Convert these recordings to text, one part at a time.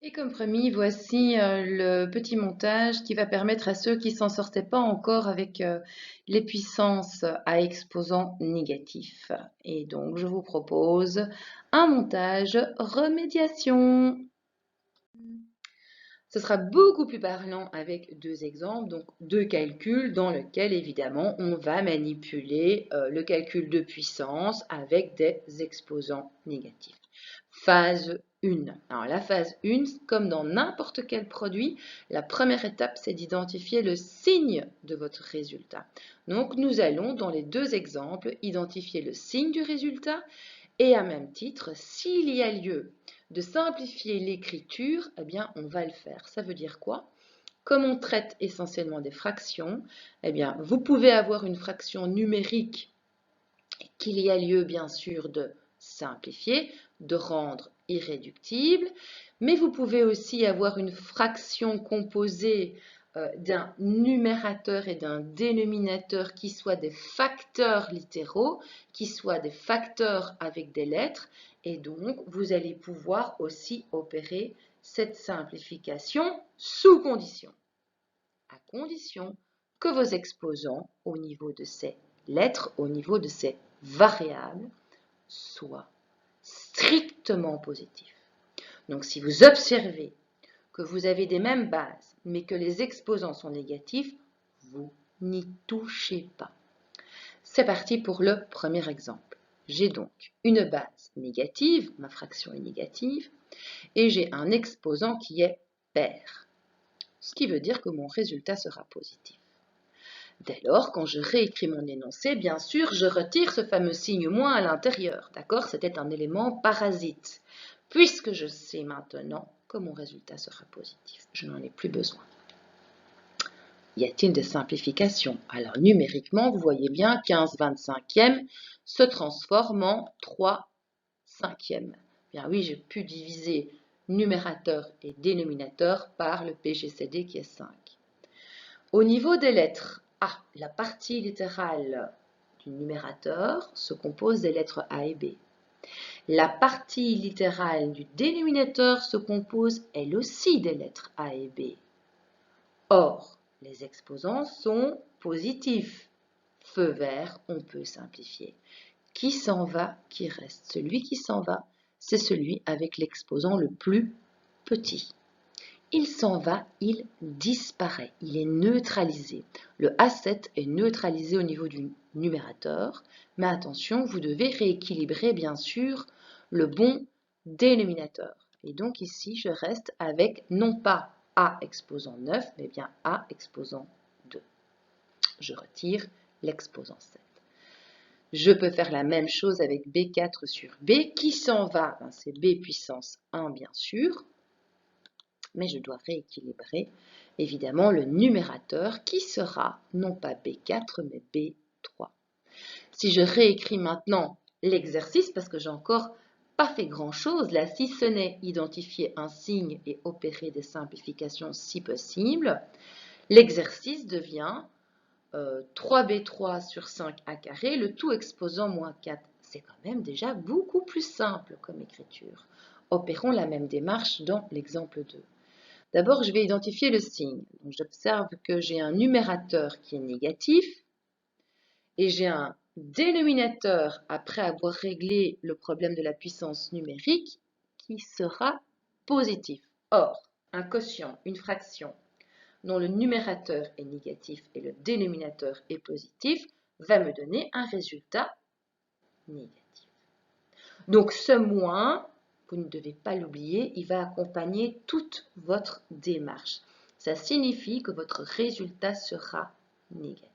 Et comme promis, voici le petit montage qui va permettre à ceux qui s'en sortaient pas encore avec les puissances à exposants négatifs. Et donc, je vous propose un montage remédiation. Ce sera beaucoup plus parlant avec deux exemples, donc deux calculs dans lesquels évidemment on va manipuler le calcul de puissance avec des exposants négatifs. Phase 1. Alors la phase 1, comme dans n'importe quel produit, la première étape c'est d'identifier le signe de votre résultat. Donc nous allons dans les deux exemples identifier le signe du résultat et à même titre, s'il y a lieu de simplifier l'écriture, eh bien, on va le faire. Ça veut dire quoi? Comme on traite essentiellement des fractions, eh bien, vous pouvez avoir une fraction numérique qu'il y a lieu, bien sûr, de simplifier, de rendre irréductible, mais vous pouvez aussi avoir une fraction composée d'un numérateur et d'un dénominateur qui soient des facteurs littéraux, qui soient des facteurs avec des lettres, et donc vous allez pouvoir aussi opérer cette simplification sous condition, à condition que vos exposants au niveau de ces lettres, au niveau de ces variables, soient strictement positifs. Donc si vous observez que vous avez des mêmes bases, mais que les exposants sont négatifs, vous n'y touchez pas. C'est parti pour le premier exemple. J'ai donc une base négative, ma fraction est négative, et j'ai un exposant qui est pair, ce qui veut dire que mon résultat sera positif. Dès lors, quand je réécris mon énoncé, bien sûr, je retire ce fameux signe moins à l'intérieur, d'accord? C'était un élément parasite, puisque je sais maintenant que mon résultat sera positif. Je n'en ai plus besoin. Y a-t-il des simplifications? Alors numériquement, vous voyez bien 15 25e se transforme en 3 cinquièmes. Bien oui, j'ai pu diviser numérateur et dénominateur par le PGCD qui est 5. Au niveau des lettres, la partie littérale du numérateur se compose des lettres A et B. La partie littérale du dénominateur se compose elle aussi des lettres A et B. Or, les exposants sont positifs. Feu vert, on peut simplifier. Qui s'en va, qui reste? Celui qui s'en va, c'est celui avec l'exposant le plus petit. Il s'en va, il disparaît, il est neutralisé. Le A7 est neutralisé au niveau du numérateur, mais attention, vous devez rééquilibrer bien sûr le bon dénominateur. Et donc ici, je reste avec non pas A exposant 9, mais bien A exposant 2. Je retire l'exposant 7. Je peux faire la même chose avec B4 sur B. Qui s'en va? C'est B puissance 1, bien sûr. Mais je dois rééquilibrer évidemment le numérateur qui sera non pas B4 mais B3. Si je réécris maintenant l'exercice, parce que j'ai encore pas fait grand chose là, si ce n'est identifier un signe et opérer des simplifications si possible, l'exercice devient 3B3 sur 5A carré, le tout exposant moins 4. C'est quand même déjà beaucoup plus simple comme écriture. Opérons la même démarche dans l'exemple 2. D'abord, je vais identifier le signe. J'observe que j'ai un numérateur qui est négatif et j'ai un dénominateur, après avoir réglé le problème de la puissance numérique, qui sera positif. Or, un quotient, une fraction, dont le numérateur est négatif et le dénominateur est positif, va me donner un résultat négatif. Donc, ce moins, vous ne devez pas l'oublier, il va accompagner toute votre démarche. Ça signifie que votre résultat sera négatif.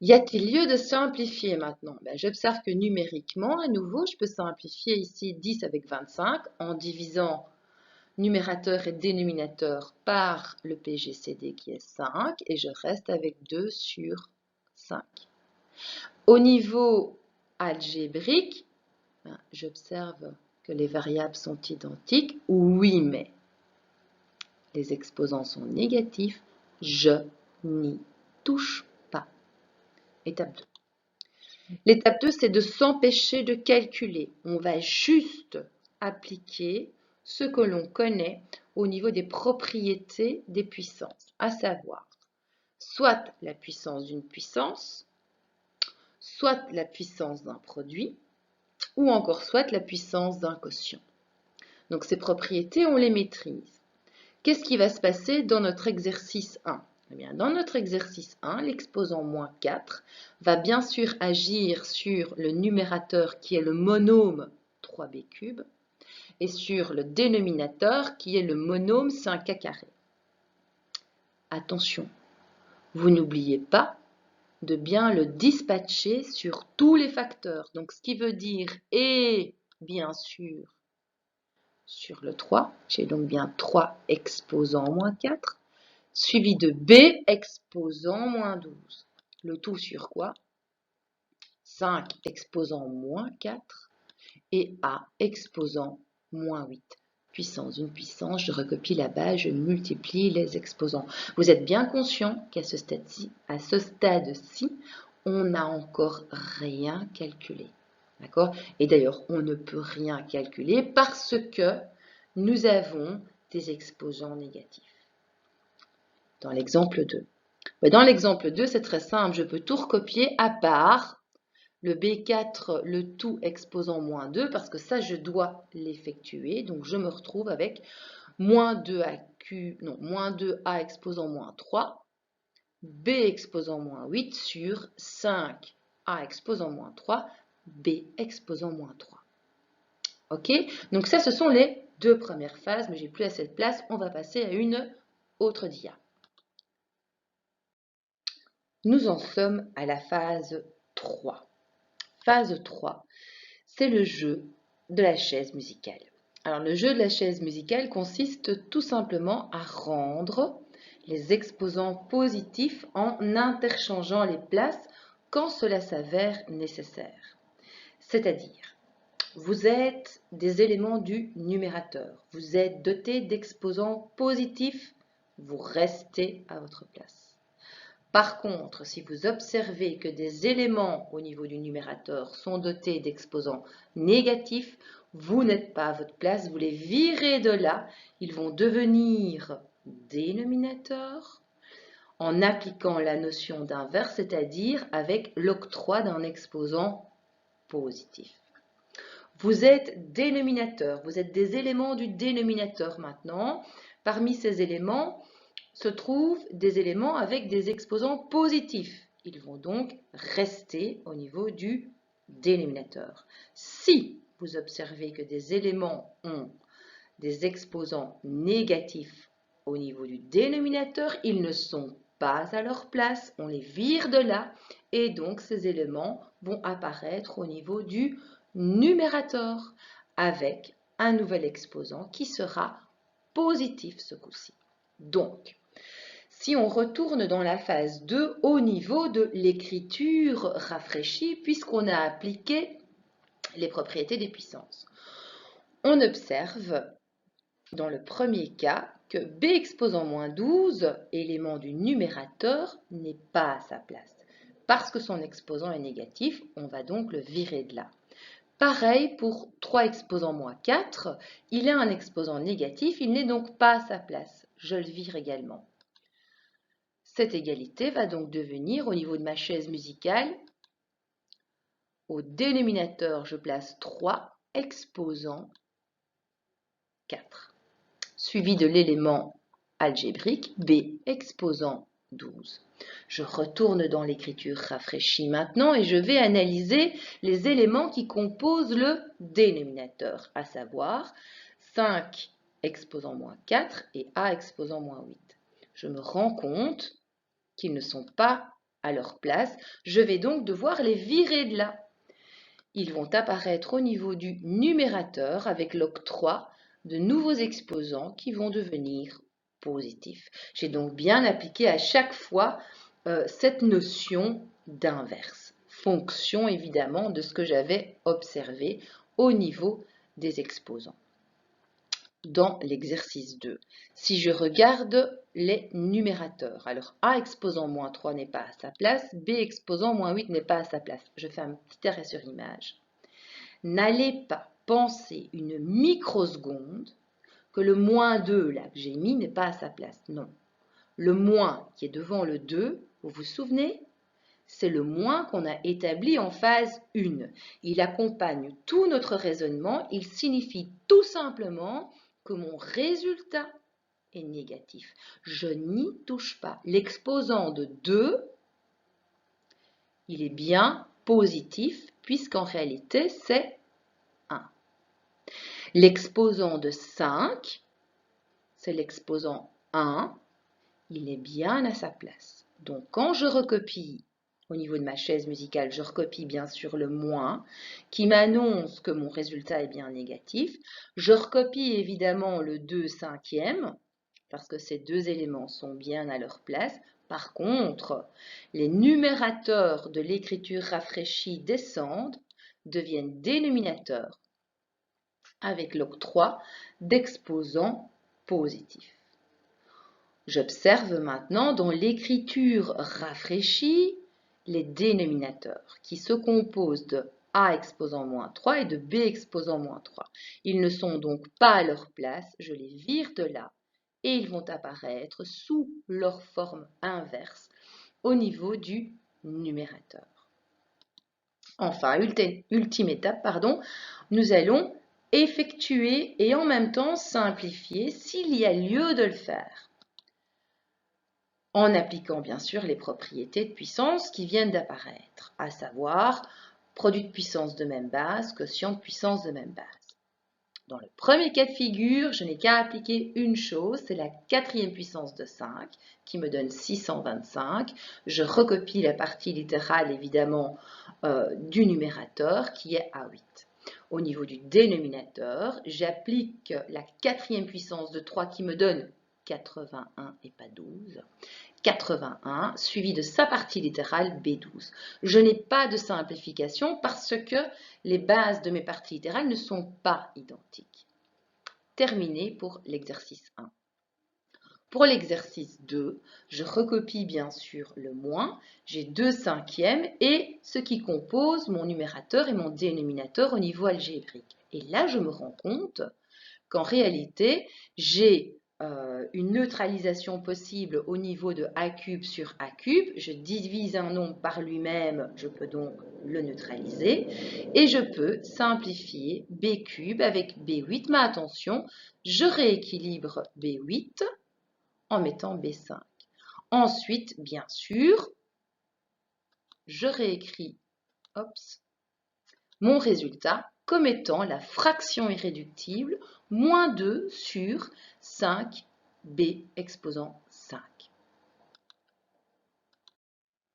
Y a-t-il lieu de simplifier maintenant? J'observe que numériquement, à nouveau, je peux simplifier ici 10 avec 25 en divisant numérateur et dénominateur par le PGCD qui est 5 et je reste avec 2 sur 5. Au niveau algébrique, j'observe que les variables sont identiques. Oui, mais les exposants sont négatifs. Je n'y touche pas. Étape 2. L'étape 2, c'est de s'empêcher de calculer. On va juste appliquer ce que l'on connaît au niveau des propriétés des puissances, à savoir soit la puissance d'une puissance, soit la puissance d'un produit, ou encore soit la puissance d'un quotient. Donc ces propriétés, on les maîtrise. Qu'est-ce qui va se passer dans notre exercice 1? Eh bien, dans notre exercice 1, l'exposant moins 4 va bien sûr agir sur le numérateur qui est le monôme 3b³, et sur le dénominateur qui est le monôme 5a carré. Attention, vous n'oubliez pas de bien le dispatcher sur tous les facteurs. Donc, ce qui veut dire et bien sûr sur le 3, j'ai donc bien 3 exposant moins 4, suivi de B exposant moins 12. Le tout sur quoi? 5 exposant moins 4 et A exposant moins 8. Puissance d'une puissance, je recopie la base, je multiplie les exposants. Vous êtes bien conscient qu'à ce stade-ci, on n'a encore rien calculé. D'accord? Et d'ailleurs, on ne peut rien calculer parce que nous avons des exposants négatifs. Dans l'exemple 2. Dans l'exemple 2, c'est très simple, je peux tout recopier à part le B4, le tout exposant moins 2, parce que ça, je dois l'effectuer. Donc, je me retrouve avec moins 2A exposant moins 3, B exposant moins 8 sur 5A exposant moins 3, B exposant moins 3. OK? Donc, ça, ce sont les deux premières phases, mais j'ai plus assez de place. On va passer à une autre dia. Nous en sommes à la phase 3. Phase 3, c'est le jeu de la chaise musicale. Alors, le jeu de la chaise musicale consiste tout simplement à rendre les exposants positifs en interchangeant les places quand cela s'avère nécessaire. C'est-à-dire, vous êtes des éléments du numérateur, vous êtes dotés d'exposants positifs, vous restez à votre place. Par contre, si vous observez que des éléments au niveau du numérateur sont dotés d'exposants négatifs, vous n'êtes pas à votre place, vous les virez de là, ils vont devenir dénominateurs en appliquant la notion d'inverse, c'est-à-dire avec l'octroi d'un exposant positif. Vous êtes dénominateur, vous êtes des éléments du dénominateur maintenant. Parmi ces éléments, se trouvent des éléments avec des exposants positifs. Ils vont donc rester au niveau du dénominateur. Si vous observez que des éléments ont des exposants négatifs au niveau du dénominateur, ils ne sont pas à leur place, on les vire de là, et donc ces éléments vont apparaître au niveau du numérateur avec un nouvel exposant qui sera positif ce coup-ci. Donc, si on retourne dans la phase 2 au niveau de l'écriture rafraîchie, puisqu'on a appliqué les propriétés des puissances, on observe dans le premier cas que B exposant moins 12, élément du numérateur, n'est pas à sa place. Parce que son exposant est négatif, on va donc le virer de là. Pareil pour 3 exposant moins 4, il a un exposant négatif, il n'est donc pas à sa place. Je le vire également. Cette égalité va donc devenir, au niveau de ma chaise musicale, au dénominateur, je place 3 exposant 4, suivi de l'élément algébrique B exposant 12. Je retourne dans l'écriture rafraîchie maintenant et je vais analyser les éléments qui composent le dénominateur, à savoir 5 exposant moins 4 et A exposant moins 8. Je me rends compte qu'ils ne sont pas à leur place, je vais donc devoir les virer de là. Ils vont apparaître au niveau du numérateur avec l'octroi de nouveaux exposants qui vont devenir positifs. J'ai donc bien appliqué à chaque fois cette notion d'inverse, fonction évidemment de ce que j'avais observé au niveau des exposants. Dans l'exercice 2, si je regarde les numérateurs, alors A exposant moins 3 n'est pas à sa place, B exposant moins 8 n'est pas à sa place. Je fais un petit arrêt sur image. N'allez pas penser une microseconde que le moins 2 là que j'ai mis n'est pas à sa place. Non. Le moins qui est devant le 2, vous vous souvenez? C'est le moins qu'on a établi en phase 1. Il accompagne tout notre raisonnement. Il signifie tout simplement que mon résultat est négatif. Je n'y touche pas. L'exposant de 2, il est bien positif puisqu'en réalité, c'est 1. L'exposant de 5, c'est l'exposant 1, il est bien à sa place. Donc, quand je recopie au niveau de ma chaise musicale, je recopie bien sûr le moins qui m'annonce que mon résultat est bien négatif. Je recopie évidemment le 2 cinquième parce que ces deux éléments sont bien à leur place. Par contre, les numérateurs de l'écriture rafraîchie descendent, deviennent dénominateurs avec l'octroi d'exposants positifs. J'observe maintenant dans l'écriture rafraîchie les dénominateurs qui se composent de A exposant moins 3 et de B exposant moins 3. Ils ne sont donc pas à leur place, je les vire de là et ils vont apparaître sous leur forme inverse au niveau du numérateur. Enfin, ultime étape, nous allons effectuer et en même temps simplifier s'il y a lieu de le faire, en appliquant bien sûr les propriétés de puissance qui viennent d'apparaître, à savoir produit de puissance de même base, quotient de puissance de même base. Dans le premier cas de figure, je n'ai qu'à appliquer une chose, c'est la quatrième puissance de 5 qui me donne 625. Je recopie la partie littérale évidemment du numérateur qui est A8. Au niveau du dénominateur, j'applique la quatrième puissance de 3 qui me donne 81 et pas 12. 81 suivi de sa partie littérale B12. Je n'ai pas de simplification parce que les bases de mes parties littérales ne sont pas identiques. Terminé pour l'exercice 1. Pour l'exercice 2, je recopie bien sûr le moins, j'ai 2 cinquièmes et ce qui compose mon numérateur et mon dénominateur au niveau algébrique. Et là, je me rends compte qu'en réalité, j'ai une neutralisation possible au niveau de A cube sur A cube. Je divise un nombre par lui-même, je peux donc le neutraliser. Et je peux simplifier B cube avec B8. Mais attention, je rééquilibre B8 en mettant B5. Ensuite, bien sûr, je réécris mon résultat comme étant la fraction irréductible moins 2 sur 5b exposant 5.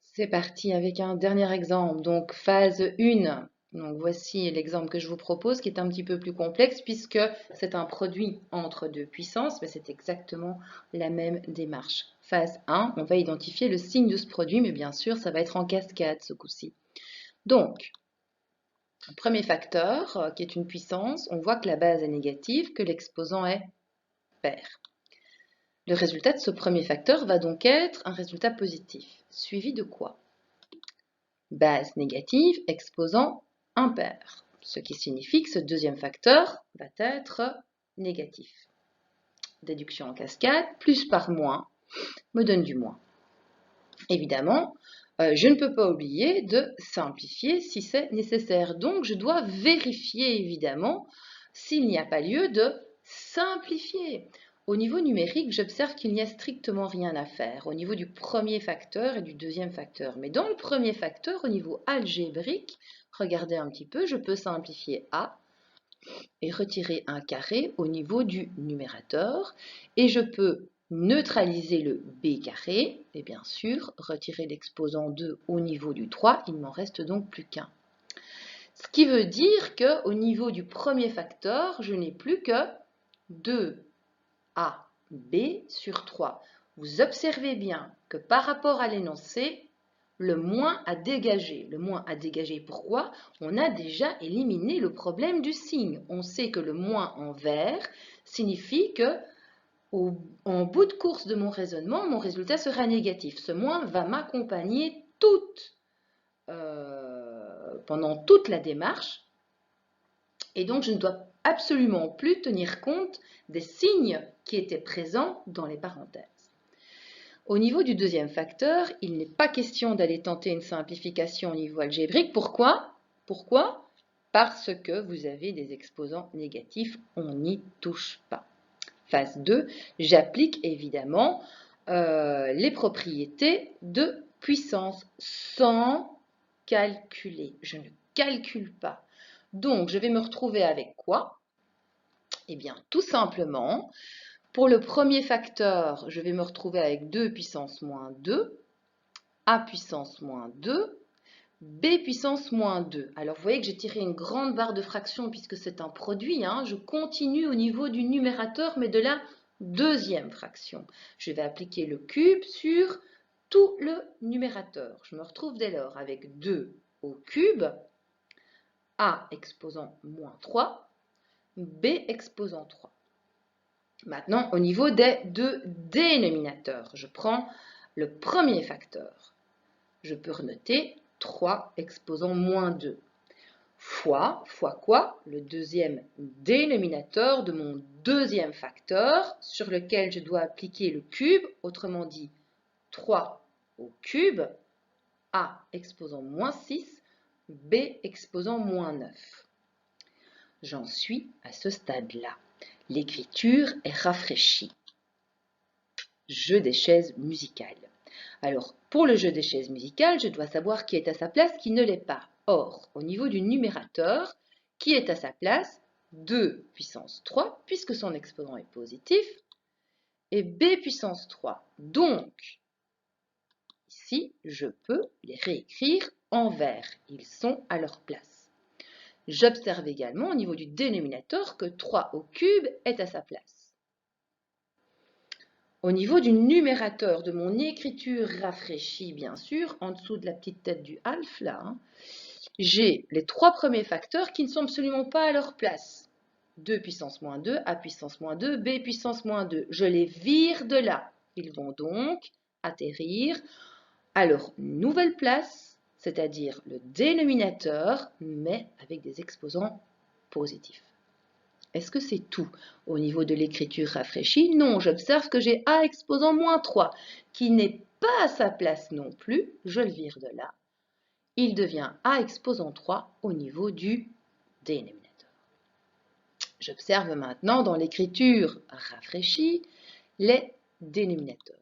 C'est parti avec un dernier exemple. Donc phase 1. Donc voici l'exemple que je vous propose qui est un petit peu plus complexe puisque c'est un produit entre deux puissances, mais c'est exactement la même démarche. Phase 1, on va identifier le signe de ce produit, mais bien sûr, ça va être en cascade ce coup-ci. Donc, premier facteur, qui est une puissance, on voit que la base est négative, que l'exposant est pair. Le résultat de ce premier facteur va donc être un résultat positif, suivi de quoi? Base négative, exposant impair, ce qui signifie que ce deuxième facteur va être négatif. Déduction en cascade, plus par moins, me donne du moins. Évidemment, je ne peux pas oublier de simplifier si c'est nécessaire. Donc, je dois vérifier évidemment s'il n'y a pas lieu de simplifier. Au niveau numérique, j'observe qu'il n'y a strictement rien à faire au niveau du premier facteur et du deuxième facteur. Mais dans le premier facteur, au niveau algébrique, regardez un petit peu, je peux simplifier A et retirer un carré au niveau du numérateur et je peux neutraliser le b carré et bien sûr retirer l'exposant 2 au niveau du 3, il ne m'en reste donc plus qu'un. Ce qui veut dire qu'au niveau du premier facteur, je n'ai plus que 2ab sur 3. Vous observez bien que par rapport à l'énoncé, le moins à dégager. Le moins à dégager, pourquoi? On a déjà éliminé le problème du signe. On sait que le moins en vert signifie que en bout de course de mon raisonnement, mon résultat sera négatif. Ce moins va m'accompagner pendant toute la démarche et donc je ne dois absolument plus tenir compte des signes qui étaient présents dans les parenthèses. Au niveau du deuxième facteur, il n'est pas question d'aller tenter une simplification au niveau algébrique. Pourquoi? Parce que vous avez des exposants négatifs, on n'y touche pas. Phase 2, j'applique évidemment les propriétés de puissance sans calculer. Je ne calcule pas. Donc, je vais me retrouver avec quoi? Eh bien, tout simplement, pour le premier facteur, je vais me retrouver avec 2 puissance moins 2, a puissance moins 2, b puissance moins 2. Alors, vous voyez que j'ai tiré une grande barre de fraction puisque c'est un produit. Hein. Je continue au niveau du numérateur, mais de la deuxième fraction. Je vais appliquer le cube sur tout le numérateur. Je me retrouve dès lors avec 2 au cube, a exposant moins 3, b exposant 3. Maintenant, au niveau des deux dénominateurs, je prends le premier facteur. Je peux renoter 3 exposant moins 2 fois quoi? Le deuxième dénominateur de mon deuxième facteur sur lequel je dois appliquer le cube, autrement dit 3 au cube, a exposant moins 6, b exposant moins 9. J'en suis à ce stade-là. L'écriture est rafraîchie. Jeu des chaises musicales. Alors, pour le jeu des chaises musicales, je dois savoir qui est à sa place, qui ne l'est pas. Or, au niveau du numérateur, qui est à sa place? 2 puissance 3, puisque son exposant est positif, et b puissance 3. Donc, ici, je peux les réécrire en vert. Ils sont à leur place. J'observe également au niveau du dénominateur que 3 au cube est à sa place. Au niveau du numérateur de mon écriture rafraîchie, bien sûr, en dessous de la petite tête du alf, là, hein, j'ai les 3 premiers facteurs qui ne sont absolument pas à leur place. 2 puissance moins 2, a puissance moins 2, b puissance moins 2. Je les vire de là. Ils vont donc atterrir à leur nouvelle place, c'est-à-dire le dénominateur, mais avec des exposants positifs. Est-ce que c'est tout au niveau de l'écriture rafraîchie? Non, j'observe que j'ai a exposant moins 3, qui n'est pas à sa place non plus. Je le vire de là. Il devient a exposant 3 au niveau du dénominateur. J'observe maintenant dans l'écriture rafraîchie les dénominateurs.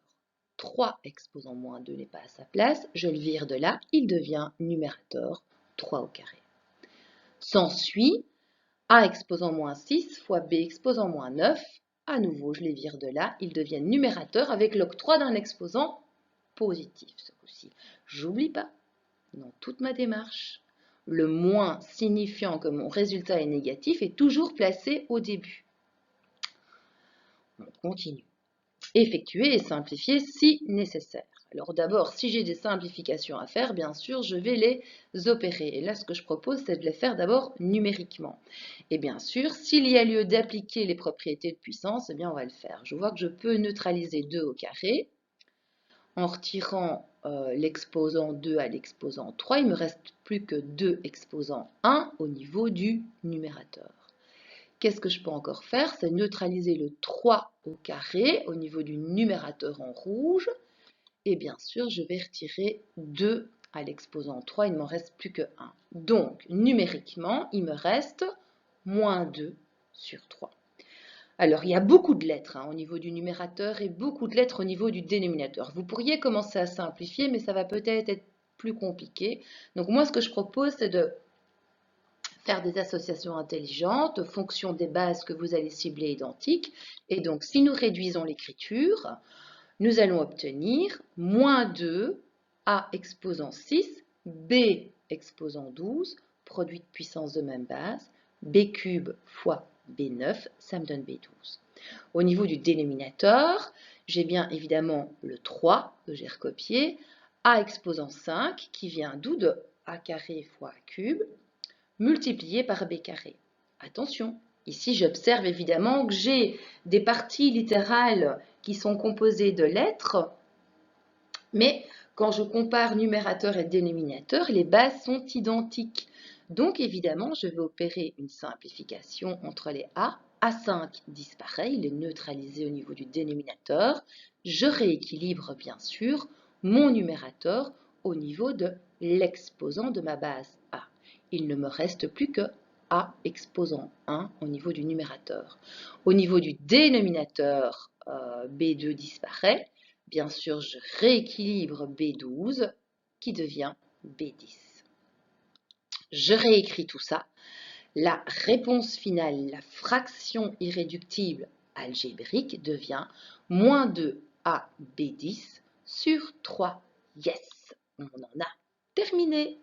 3 exposant moins 2 n'est pas à sa place. Je le vire de là. Il devient numérateur 3 au carré. S'ensuit a exposant moins 6 fois b exposant moins 9. À nouveau, je les vire de là. Ils deviennent numérateurs avec l'octroi d'un exposant positif, ce coup-ci. J'oublie pas, dans toute ma démarche, le moins signifiant que mon résultat est négatif est toujours placé au début. On continue. Effectuer et simplifier si nécessaire. Alors d'abord, si j'ai des simplifications à faire, bien sûr, je vais les opérer. Et là, ce que je propose, c'est de les faire d'abord numériquement. Et bien sûr, s'il y a lieu d'appliquer les propriétés de puissance, eh bien, on va le faire. Je vois que je peux neutraliser 2 au carré. En retirant l'exposant 2 à l'exposant 3, il ne me reste plus que 2 exposant 1 au niveau du numérateur. Qu'est-ce que je peux encore faire? C'est neutraliser le 3 au carré au niveau du numérateur en rouge. Et bien sûr, je vais retirer 2 à l'exposant 3, il ne m'en reste plus que 1. Donc, numériquement, il me reste moins 2 sur 3. Alors, il y a beaucoup de lettres au niveau du numérateur et beaucoup de lettres au niveau du dénominateur. Vous pourriez commencer à simplifier, mais ça va peut-être être plus compliqué. Donc, moi, ce que je propose, c'est de faire des associations intelligentes en fonction des bases que vous allez cibler identiques. Et donc, si nous réduisons l'écriture, nous allons obtenir moins 2, a exposant 6, b exposant 12, produit de puissance de même base, b cube fois b9, ça me donne b12. Au niveau du dénominateur, j'ai bien évidemment le 3 que j'ai recopié, a exposant 5 qui vient d'où? De a carré fois a cube, multiplié par b carré. Attention, ici j'observe évidemment que j'ai des parties littérales qui sont composées de lettres, mais quand je compare numérateur et dénominateur, les bases sont identiques. Donc évidemment, je vais opérer une simplification entre les A. A5 disparaît, il est neutralisé au niveau du dénominateur. Je rééquilibre bien sûr mon numérateur au niveau de l'exposant de ma base A. Il ne me reste plus que A exposant 1 au niveau du numérateur. Au niveau du dénominateur, B2 disparaît. Bien sûr, je rééquilibre B12 qui devient B10. Je réécris tout ça. La réponse finale, la fraction irréductible algébrique devient moins 2AB10 sur 3. Yes, on en a terminé.